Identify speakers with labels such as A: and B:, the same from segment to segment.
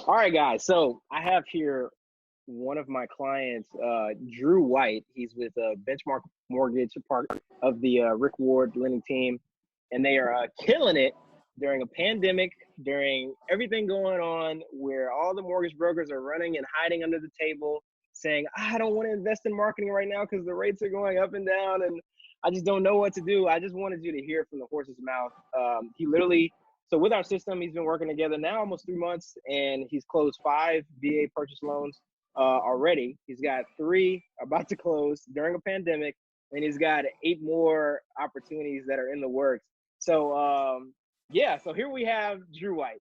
A: All right, guys. So I have here one of my clients, Drew White. He's with Benchmark Mortgage, part of the Rick Ward lending team, and they are killing it during a pandemic, during everything going on, where all the mortgage brokers are running and hiding under the table, saying, "I don't want to invest in marketing right now because the rates are going up and down, and I just don't know what to do." I just wanted you to hear from the horse's mouth. He literally So with our system, he's been working together now almost 3 months, and he's closed 5 VA purchase loans already. He's got 3 about to close during a pandemic, and he's got 8 more opportunities that are in the works. So yeah, so here we have Drew White.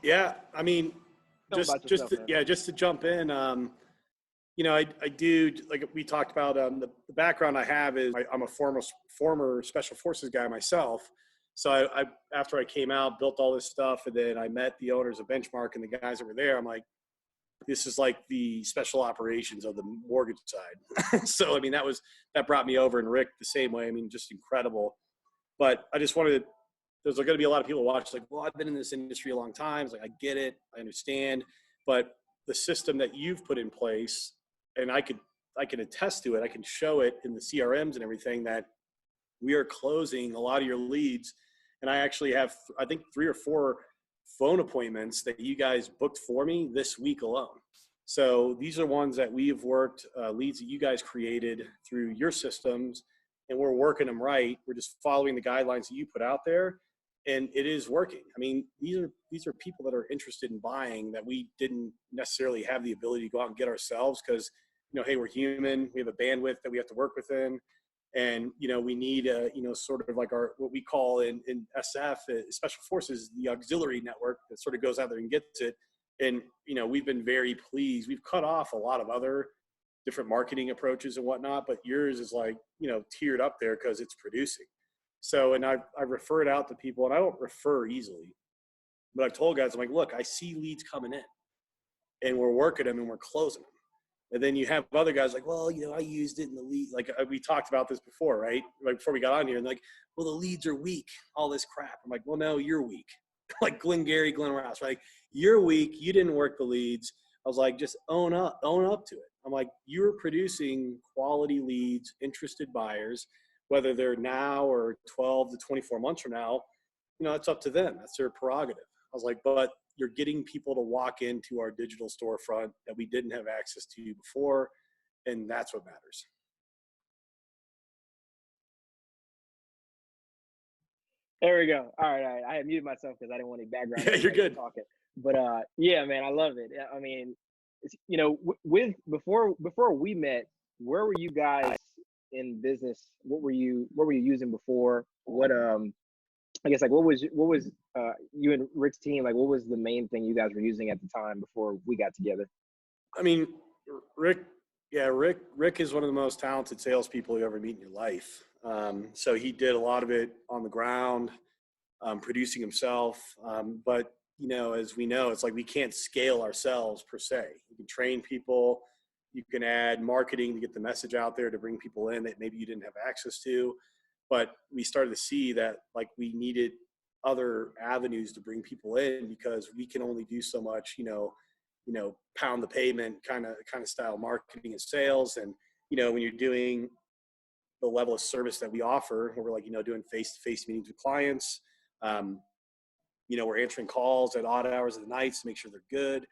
B: Yeah, I mean, just to jump in, I do, like we talked about, the background I have is I'm a former special forces guy myself. So I after I came out, built all this stuff, and then I met the owners of Benchmark and the guys that were there. I'm like, this is like the special operations of the mortgage side. So, I mean, that brought me over, and Rick the same way. I mean, just incredible. But I just wanted to, there's going to be a lot of people watch, like, well, I've been in this industry a long time. It's like, I get it, I understand, but the system that you've put in place, and I can attest to it, I can show it in the CRMs and everything, that we are closing a lot of your leads. And I actually have, I think, 3 or 4 phone appointments that you guys booked for me this week alone. So these are ones that we have worked, leads that you guys created through your systems, and we're working them right. We're just following the guidelines that you put out there, and it is working. I mean, these are people that are interested in buying that we didn't necessarily have the ability to go out and get ourselves, because, hey, we're human. We have a bandwidth that we have to work within. And, we need, sort of like what we call in SF, Special Forces, the auxiliary network that sort of goes out there and gets it. And, we've been very pleased. We've cut off a lot of other different marketing approaches and whatnot, but yours is like, tiered up there because it's producing. So, and I refer it out to people, and I don't refer easily, but I've told guys, I'm like, look, I see leads coming in, and we're working them and we're closing them. And then you have other guys like, well, I used it in the lead. Like we talked about this before, right? Like before we got on here, and like, well, the leads are weak, all this crap. I'm like, well, no, you're weak. Like Glenn Ross, right? You're weak. You didn't work the leads. I was like, just own up to it. I'm like, you're producing quality leads, interested buyers, whether they're now or 12 to 24 months from now, it's up to them. That's their prerogative. I was like, but you're getting people to walk into our digital storefront that we didn't have access to before, and that's what matters.
A: There we go. All right. I had muted myself because I didn't want any background.
B: Yeah, you're good.
A: Talking. But yeah, man, I love it. I mean, before we met, where were you guys in business? What were you using before? I guess, like, what was you and Rick's team, like, what was the main thing you guys were using at the time before we got together?
B: I mean, Rick is one of the most talented salespeople you ever meet in your life. So he did a lot of it on the ground, producing himself. But, as we know, it's like we can't scale ourselves per se. You can train people. You can add marketing to get the message out there to bring people in that maybe you didn't have access to. But we started to see that, like, we needed other avenues to bring people in, because we can only do so much, pound the pavement kind of style marketing and sales. And, when you're doing the level of service that we offer, where we're like, doing face-to-face meetings with clients, we're answering calls at odd hours of the night to make sure they're good.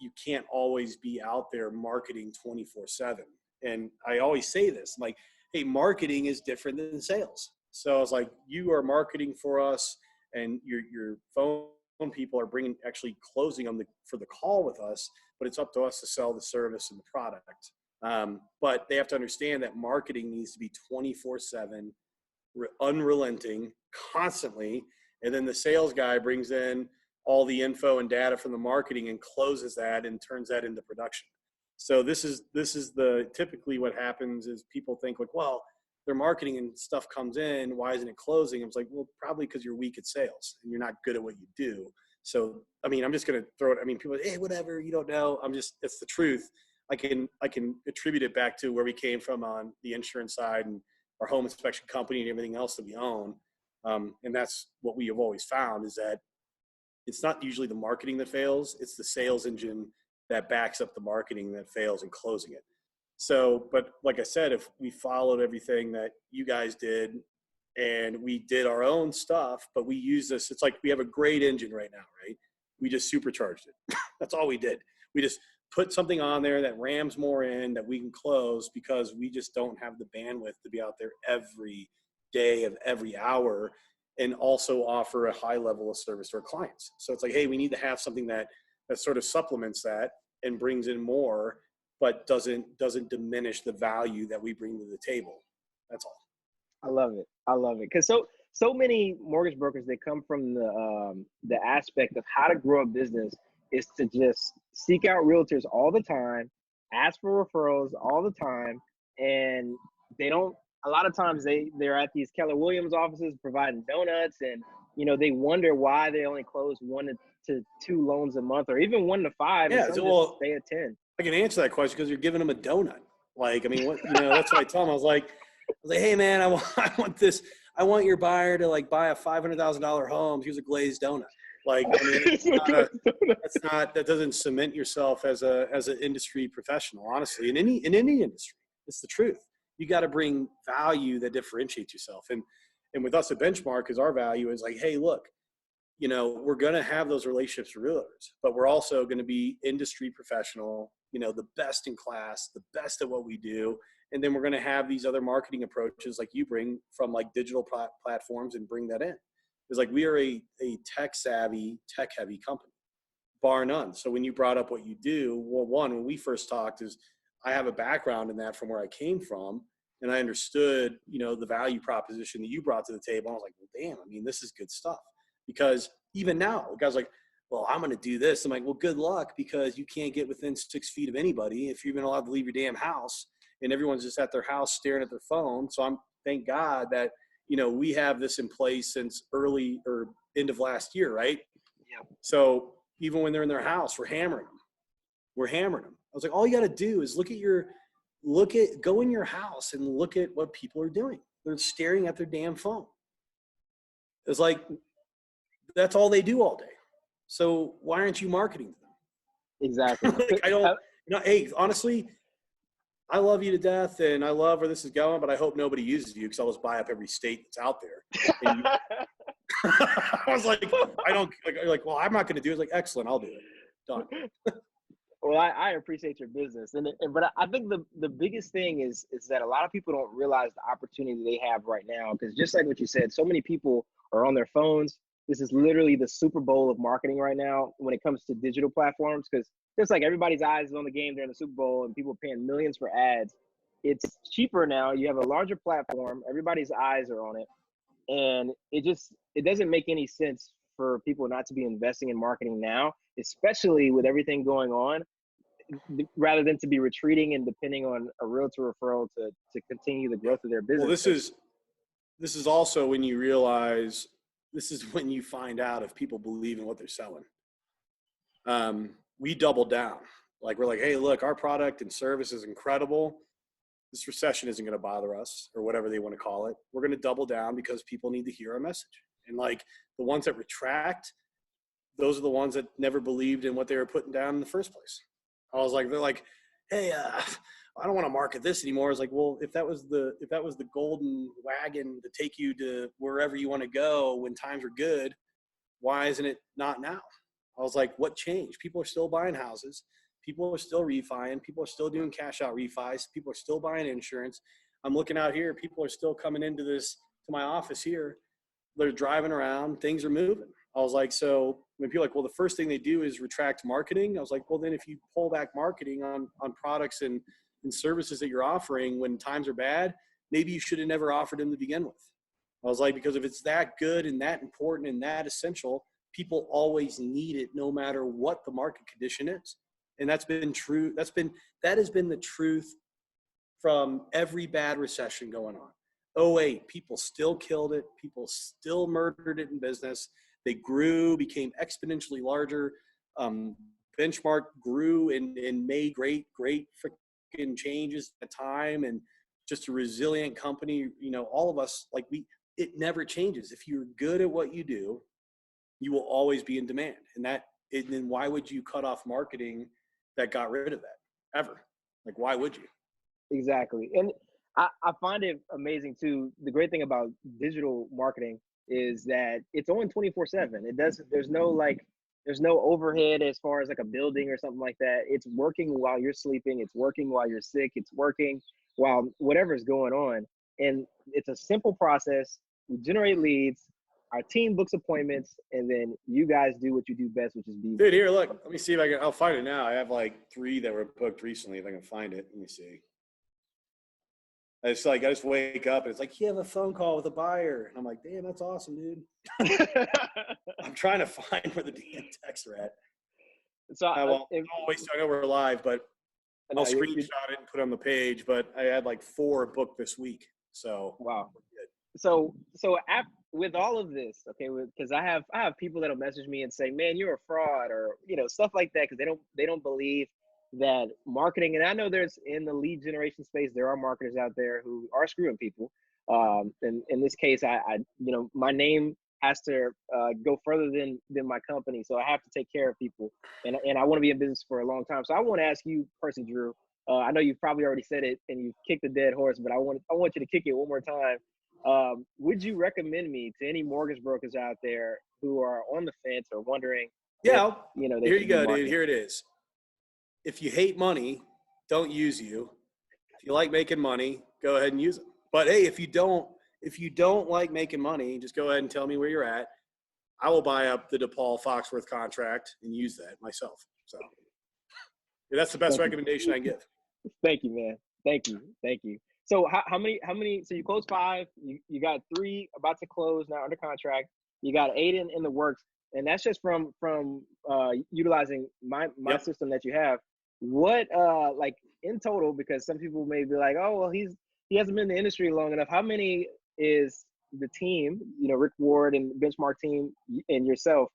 B: You can't always be out there marketing 24/7. And I always say this, I'm like, hey, marketing is different than sales. So I was like, you are marketing for us, and your phone people are actually closing them for the call with us, but it's up to us to sell the service and the product. But they have to understand that marketing needs to be 24/7, unrelenting, constantly. And then the sales guy brings in all the info and data from the marketing and closes that and turns that into production. So this is typically what happens is people think, like, well, their marketing and stuff comes in, why isn't it closing? I was like, well, probably because you're weak at sales and you're not good at what you do. So, I mean, I'm just going to throw it. I mean, people are like, hey, whatever, you don't know. It's the truth. I can attribute it back to where we came from on the insurance side and our home inspection company and everything else that we own. And that's what we have always found, is that it's not usually the marketing that fails. It's the sales engine that backs up the marketing that fails in closing it. So, but like I said, if we followed everything that you guys did and we did our own stuff, but we use this, it's like we have a great engine right now, right? We just supercharged it. That's all we did. We just put something on there that rams more in that we can close, because we just don't have the bandwidth to be out there every day of every hour and also offer a high level of service to our clients. So it's like, hey, we need to have something that sort of supplements that and brings in more, but doesn't diminish the value that we bring to the table. That's all.
A: I love it. I love it. Because so many mortgage brokers, they come from the aspect of how to grow a business is to just seek out realtors all the time, ask for referrals all the time, and they don't. A lot of times they're at these Keller Williams offices providing donuts, and they wonder why they only close 1 to 2 loans a month, or even 1 to 5.
B: Yeah,
A: and some
B: well,
A: just stay at 10.
B: I can answer that question because you're giving them a donut. Like, I mean, what that's what I tell them. I was like, hey man, I want this. I want your buyer to like buy a $500,000 home. Here's a glazed donut. Like, I mean, that doesn't cement yourself as an industry professional. Honestly, in any industry, it's the truth. You got to bring value that differentiates yourself. And with us at Benchmark, is our value is like, hey, look, we're going to have those relationships with realtors, but we're also going to be industry professional, the best in class, the best at what we do. And then we're going to have these other marketing approaches like you bring from like digital platforms and bring that in. It's like we are a tech savvy, tech heavy company, bar none. So when you brought up what you do, well, one, when we first talked, is I have a background in that from where I came from. And I understood, the value proposition that you brought to the table. I was like, well, damn, I mean, this is good stuff. Because even now, the guy's like, well, I'm going to do this. I'm like, well, good luck, because you can't get within 6 feet of anybody if you're even allowed to leave your damn house, and everyone's just at their house staring at their phone. So thank God that, we have this in place since early or end of last year, right?
A: Yeah.
B: So even when they're in their house, we're hammering them. I was like, all you got to do is go in your house and look at what people are doing. They're staring at their damn phone. It's like, that's all they do all day. So why aren't you marketing to them?
A: Exactly.
B: Like, hey, honestly, I love you to death and I love where this is going, but I hope nobody uses you, because I'll just buy up every state that's out there. I was like, well, I'm not going to do it. It's like, excellent, I'll do it. Done.
A: Well, I appreciate your business. But I think the biggest thing is that a lot of people don't realize the opportunity they have right now. Because just like what you said, so many people are on their phones. This is literally the Super Bowl of marketing right now when it comes to digital platforms. Because just like everybody's eyes is on the game during the Super Bowl and people are paying millions for ads, it's cheaper now. You have a larger platform. Everybody's eyes are on it. And it doesn't make any sense for people not to be investing in marketing now, especially with everything going on, rather than to be retreating and depending on a realtor referral to continue the growth of their business.
B: Well, this is also when you realize, this is when you find out if people believe in what they're selling. We doubled down. Like, we're like, hey, look, our product and service is incredible. This recession isn't going to bother us, or whatever they want to call it. We're going to double down because people need to hear our message. And like, the ones that retract, those are the ones that never believed in what they were putting down in the first place. I was like, they're like, hey, I don't want to market this anymore. I was like, well, if that was the golden wagon to take you to wherever you want to go when times are good, why isn't it not now? I was like, what changed? People are still buying houses. People are still refining. People are still doing cash out refis. People are still buying insurance. I'm looking out here. People are still coming to my office here. They're driving around. Things are moving. I was like, so when people are like, well, the first thing they do is retract marketing. I was like, well, then if you pull back marketing on products and services that you're offering when times are bad, maybe you should have never offered them to begin with. I was like, because if it's that good and that important and that essential, people always need it no matter what the market condition is. And that's been true. That has been the truth from every bad recession going on. 2008, people still killed it. People still murdered it in business. They grew, became exponentially larger. Benchmark grew and made great freaking changes at the time, and just a resilient company. All of us, like it never changes. If you're good at what you do, you will always be in demand. And then why would you cut off marketing that got rid of that ever? Like, why would you?
A: Exactly. And I find it amazing too. The great thing about digital marketing is that it's on 24/7. There's no overhead as far as like a building or something like that. It's working while you're sleeping. It's working while you're sick. It's working while whatever's going on. And it's a simple process. We generate leads, our team books appointments, and then you guys do what you do best, which is be.
B: Dude, here, look. Let me see if I'll find it now. I have like 3 that were booked recently. If I can find it, let me see. I just wake up and it's like, you have a phone call with a buyer. And I'm like, damn, that's awesome, dude. I'm trying to find where the damn texts are at.
A: So
B: I know we're live, but I'll screenshot it and put it on the page. But I had like 4 booked this week. So
A: wow. With all of this, okay, because I have people that'll message me and say, man, you're a fraud, or stuff like that, because they don't believe that marketing. And I know there's, in the lead generation space, there are marketers out there who are screwing people. And in this case, I my name has to go further than my company, so I have to take care of people, and I want to be in business for a long time. So I want to ask you personally, Drew. I know you've probably already said it and you've kicked the dead horse, but I want you to kick it one more time. Would you recommend me to any mortgage brokers out there who are on the fence or wondering?
B: Yeah,
A: if,
B: here you go, dude. Here it is. If you hate money, don't use you. If you like making money, go ahead and use it. But hey, if you don't like making money, just go ahead and tell me where you're at. I will buy up the DePaul Foxworth contract and use that myself. So that's the best recommendation I can give.
A: Thank you, man. Thank you. So how many, so you closed 5, you got 3 about to close now under contract. You got 8 in the works. And that's just from utilizing my system that you have. What, like in total, because some people may be like, oh, well, he hasn't been in the industry long enough. How many is the team, Rick Ward and Benchmark team and yourself,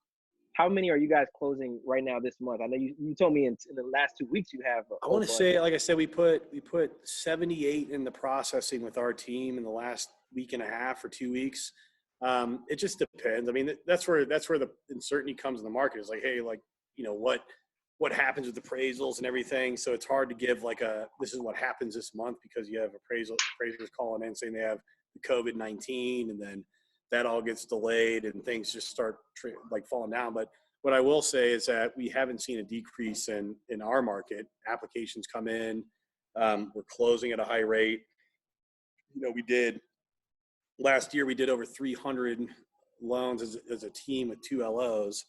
A: how many are you guys closing right now this month? I know you told me in the last 2 weeks you have.
B: I want to say, like I said, we put 78 in the processing with our team in the last week and a half or 2 weeks. It just depends. I mean, that's where the uncertainty comes in the market. Is like, hey, like, what happens with appraisals and everything. So it's hard to give like this is what happens this month, because you have appraisers calling in saying they have the COVID-19, and then that all gets delayed and things just start falling down. But what I will say is that we haven't seen a decrease in our market. Applications come in. We're closing at a high rate. Last year we did over 300 loans as a team with 2 LOs.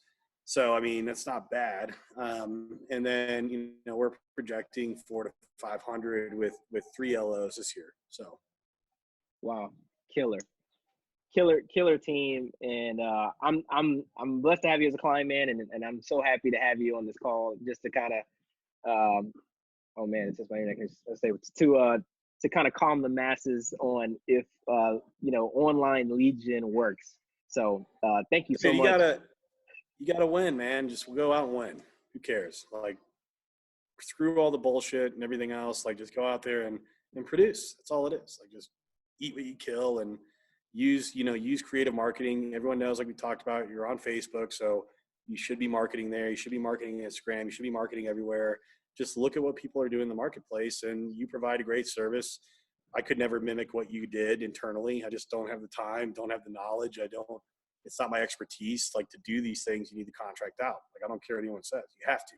B: So, I mean, that's not bad. And then, we're projecting 400 to 500 with 3 LOs this year. So.
A: Wow. Killer team. And I'm blessed to have you as a client, man. And I'm so happy to have you on this call, just to kind of, oh man, it's just my neck. Let's say to kind of calm the masses on if online lead gen works. So thank you so much.
B: You gotta win, man. Just go out and win. Who cares? Like, screw all the bullshit and everything else. Like, just go out there and produce. That's all it is. Like, just eat what you kill and use creative marketing. Everyone knows, like we talked about, you're on Facebook, so you should be marketing there. You should be marketing Instagram. You should be marketing everywhere. Just look at what people are doing in the marketplace, and you provide a great service. I could never mimic what you did internally. I just don't have the time, don't have the knowledge. It's not my expertise. Like, to do these things, you need to contract out. Like, I don't care what anyone says. You have to.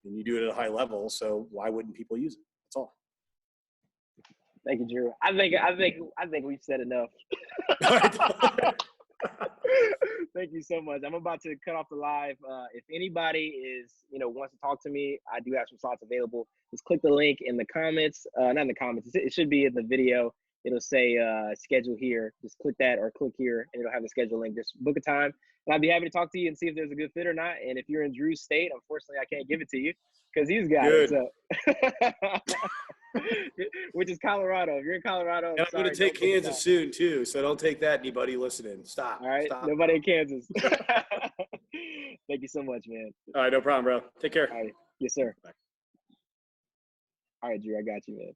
B: And you do it at a high level, so why wouldn't people use it? That's all.
A: Thank you, Drew. I think we've said enough. Thank you so much. I'm about to cut off the live. If anybody wants to talk to me, I do have some slots available. Just click the link in the comments. Not in the comments. It should be in the video. It'll say schedule here. Just click that or click here, and it'll have the schedule link. Just book a time, and I'll be happy to talk to you and see if there's a good fit or not. And if you're in Drew's state, unfortunately, I can't give it to you because he's got it. So. Which is Colorado. If you're in Colorado,
B: I'm going to take Kansas soon too, so don't take that, anybody listening. Stop.
A: All right,
B: stop.
A: Nobody in Kansas. Thank you so much, man.
B: All right, no problem, bro. Take care.
A: All right, yes, sir.
B: Bye.
A: All right, Drew, I got you, man.